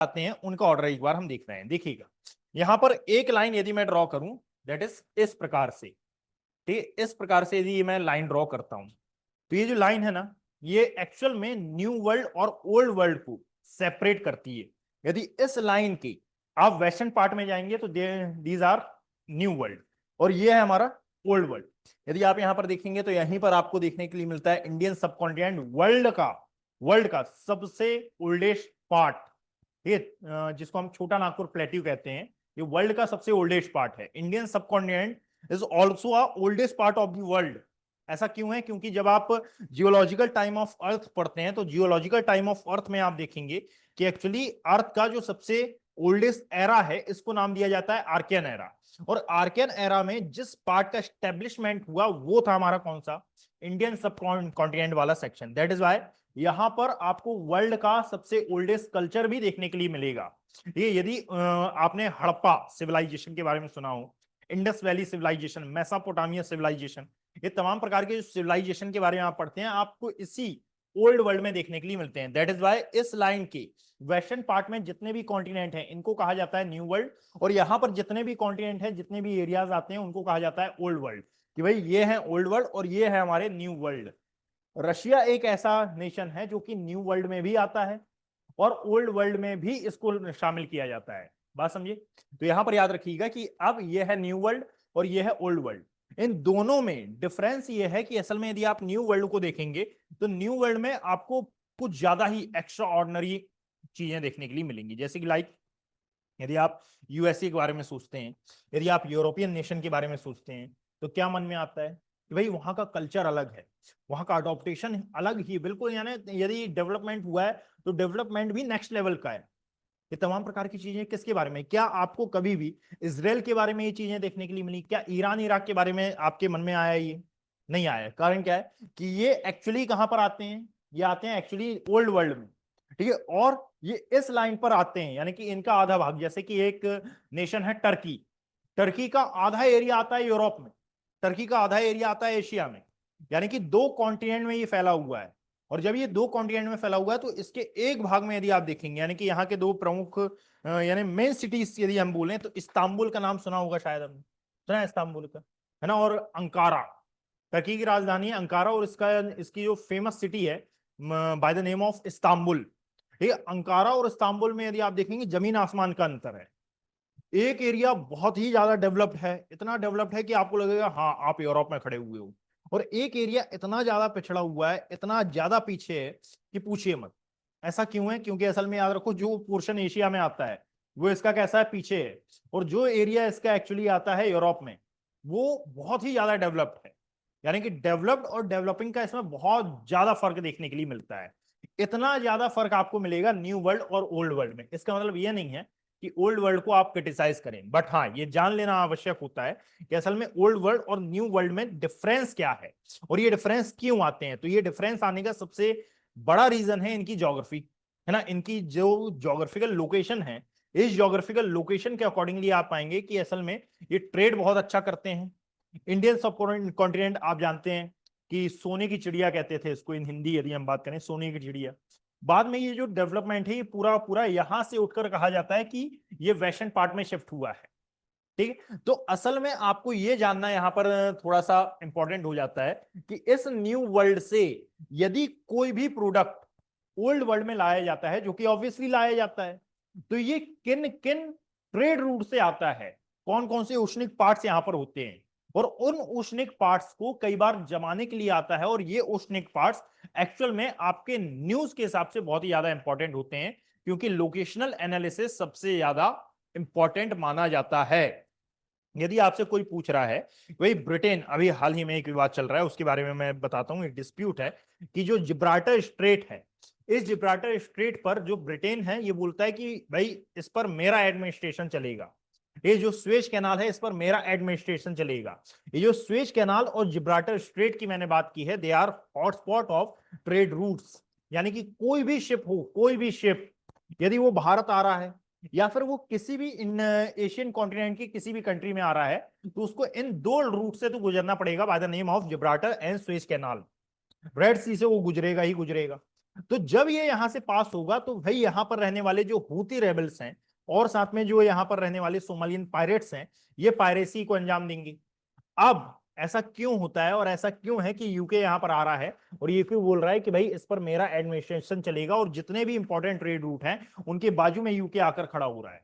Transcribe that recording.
आते हैं उनका ऑर्डर एक बार हम देख रहे हैं। देखिएगा यहां पर एक लाइन यदि मैं ड्रॉ करूं दैट इज इस प्रकार से, ठीक, इस प्रकार से यदि मैं लाइन ड्रॉ करता हूं तो ये जो लाइन है ना ये एक्चुअल में न्यू वर्ल्ड और ओल्ड वर्ल्ड को सेपरेट करती है। यदि इस लाइन की आप वेस्टर्न पार्ट में जाएंगे तो दीज आर न्यू वर्ल्ड और ये है हमारा ओल्ड वर्ल्ड। यदि आप यहां पर देखेंगे तो यहीं पर आपको देखने के लिए मिलता है इंडियन सबकॉन्टिनेंट वर्ल्ड का सबसे ओल्डेस्ट पार्ट, ये जिसको हम छोटा नागपुर प्लेट्यू कहते हैं, ये वर्ल्ड का सबसे ओल्डेस्ट पार्ट है। Indian subcontinent is also a oldest part of the world. ऐसा क्यों है? क्योंकि जब आप जियोलॉजिकल टाइम ऑफ अर्थ पढ़ते हैं तो जियोलॉजिकल टाइम ऑफ अर्थ में आप देखेंगे कि एक्चुअली अर्थ का जो सबसे ओल्डेस्ट एरा है इसको नाम दिया जाता है आर्कियन एरा। और आर्कियन एरा में जिस पार्ट का एस्टेब्लिशमेंट हुआ वो था हमारा कौन सा? इंडियन सब कॉन्टिनेंट वाला सेक्शन। दैट इज वाई यहां पर आपको वर्ल्ड का सबसे ओल्डेस्ट कल्चर भी देखने के लिए मिलेगा। ये यदि आपने हड़प्पा सिविलाइजेशन के बारे में सुना हो, Indus Valley civilisation, Mesopotamia civilisation, ये तमाम प्रकार के जो सिविलाइजेशन के बारे में आप पढ़ते हैं आपको इसी ओल्ड वर्ल्ड में देखने के लिए मिलते हैं। दैट इज वाई इस लाइन के वेस्टर्न पार्ट में जितने भी कॉन्टिनेंट हैं इनको कहा जाता है न्यू वर्ल्ड, और यहां पर जितने भी कॉन्टिनेंट हैं जितने भी एरियाज आते हैं उनको कहा जाता है ओल्ड वर्ल्ड। कि भाई ये है ओल्ड वर्ल्ड और ये है हमारे न्यू वर्ल्ड। रशिया एक ऐसा नेशन है जो कि न्यू वर्ल्ड में भी आता है और ओल्ड वर्ल्ड में भी इसको शामिल किया जाता है। बात समझिए? तो यहां पर याद रखिएगा कि अब यह है न्यू वर्ल्ड और यह है ओल्ड वर्ल्ड। इन दोनों में डिफरेंस यह है कि असल में यदि आप न्यू वर्ल्ड को देखेंगे तो न्यू वर्ल्ड में आपको कुछ ज्यादा ही एक्स्ट्रा ऑर्डिनरी चीजें देखने के लिए मिलेंगी। जैसे कि लाइक यदि आप यूएसए के बारे में सोचते हैं, यदि आप यूरोपियन नेशन के बारे में सोचते हैं तो क्या मन में आता है कि भाई वहां का कल्चर अलग है, वहां का अडॉप्टेशन अलग ही बिल्कुल, यानी यदि डेवलपमेंट हुआ है तो डेवलपमेंट भी नेक्स्ट लेवल का है। ये तमाम प्रकार की चीजें किसके बारे में? क्या आपको कभी भी इसराइल के बारे में ये चीजें देखने के लिए मिली? क्या ईरान इराक के बारे में आपके मन में आया? ये नहीं आया। कारण क्या है कि ये एक्चुअली कहां पर आते हैं? ये आते हैं एक्चुअली ओल्ड वर्ल्ड में, ठीक है। और ये इस लाइन पर आते हैं, यानी कि इनका आधा भाग, जैसे कि एक नेशन है टर्की, टर्की का आधा एरिया आता है यूरोप में, टर्की का आधा एरिया आता है एशिया में, यानी कि दो कॉन्टिनेंट में ये फैला हुआ है। और जब ये दो कॉन्टिनेंट में फैला हुआ है तो इसके एक भाग में यदि आप देखेंगे, यानी कि यहाँ के दो प्रमुख यानी मेन सिटीज यदि हम बोलें तो इस्तांबुल का नाम सुना होगा शायद हमने, सुना है इस्तांबुल का, है ना, और अंकारा, टर्की की राजधानी है अंकारा, और इसकी जो फेमस सिटी है bye the name of Istanbul. ठीक है, अंकारा और इस्तांबुल में यदि आप देखेंगे जमीन आसमान का अंतर है। एक एरिया बहुत ही ज्यादा डेवलप्ड है, इतना डेवलप्ड है कि आपको लगेगा हाँ आप यूरोप में खड़े हुए हो, और एक एरिया इतना ज्यादा पिछड़ा हुआ है, इतना ज्यादा पीछे है कि पूछिए मत। ऐसा क्यों है? क्योंकि असल में याद रखो जो पोर्शन एशिया में आता है वो इसका कैसा है? पीछे है। और जो एरिया इसका एक्चुअली आता है यूरोप में वो बहुत ही ज्यादा डेवलप्ड है। यानी कि डेवलप्ड और डेवलपिंग का इसमें बहुत ज्यादा फर्क देखने के लिए मिलता है। इतना ज्यादा फर्क आपको मिलेगा न्यू वर्ल्ड और ओल्ड वर्ल्ड में। इसका मतलब यह नहीं है कि ओल्ड वर्ल्ड को आप क्रिटिसाइज करें, बट हाँ ये जान लेना आवश्यक होता है कि असल में ओल्ड वर्ल्ड और न्यू वर्ल्ड में डिफरेंस क्या है और ये डिफरेंस क्यों आते हैं। तो ये डिफरेंस आने का सबसे बड़ा रीजन है इनकी ज्योग्राफी, है ना, इनकी जो ज्योग्राफिकल लोकेशन है। इस ज्योग्राफिकल लोकेशन के अकॉर्डिंगली आप पाएंगे कि असल में ये ट्रेड बहुत अच्छा करते हैं। इंडियन सब कॉन्टिनेंट आप जानते हैं कि सोने की चिड़िया कहते थे इसको, इन हिंदी यदि हम बात करें सोने की चिड़िया। बाद में ये जो डेवलपमेंट है ये पूरा पूरा यहां से उठकर कहा जाता है कि ये वेस्टर्न पार्ट में शिफ्ट हुआ है। ठीक है, तो असल में आपको ये जानना यहां पर थोड़ा सा इंपॉर्टेंट हो जाता है कि इस न्यू वर्ल्ड से यदि कोई भी प्रोडक्ट ओल्ड वर्ल्ड में लाया जाता है, जो कि ऑब्वियसली लाया जाता है, तो ये किन किन ट्रेड रूट से आता है, कौन कौन से ओशनिक पार्ट्स यहां पर होते हैं, और उन ओशनिक पार्ट्स को कई बार जमाने के लिए आता है। और ये ओशनिक पार्ट्स एक्चुअल में आपके न्यूज के हिसाब से बहुत ही ज्यादा इंपॉर्टेंट होते हैं, क्योंकि लोकेशनल एनालिसिस सबसे ज्यादा इंपॉर्टेंट माना जाता है। यदि आपसे कोई पूछ रहा है भाई ब्रिटेन, अभी हाल ही में एक विवाद चल रहा है उसके बारे में मैं बताता हूं, एक डिस्प्यूट है कि जो जिब्राल्टर स्ट्रेट है, इस जिब्राल्टर स्ट्रेट पर जो ब्रिटेन है ये बोलता है कि भाई इस पर मेरा एडमिनिस्ट्रेशन चलेगा, ये जो स्वेज कैनाल है इस पर मेरा एडमिनिस्ट्रेशन चलेगा। ये जो स्वेज कैनाल और जिब्राल्टर स्ट्रेट की मैंने बात की है, they are hotspot of trade routes. यानी कि कोई भी शिप हो, कोई भी शिप यदि वो भारत आ रहा है या फिर वो किसी भी इन एशियन कॉन्टिनेंट की किसी भी कंट्री में आ रहा है, तो उसको इन दो रूट से तो गुजरना पड़ेगा by the name of Gibraltar and Suez canal. Red Sea से वो गुजरेगा ही गुजरेगा। तो जब ये यहां से पास होगा तो भाई यहां पर रहने वाले जो हूती रेबल्स हैं और साथ में जो यहां पर रहने वाले सोमालियन पायरेट्स हैं, ये पायरेसी को अंजाम देंगे। अब ऐसा क्यों होता है और ऐसा क्यों है कि यूके यहां पर आ रहा है और यूके बोल रहा है कि भाई इस पर मेरा एडमिनिस्ट्रेशन चलेगा और जितने भी इंपॉर्टेंट ट्रेड रूट हैं उनके बाजू में यूके आकर खड़ा हो रहा है।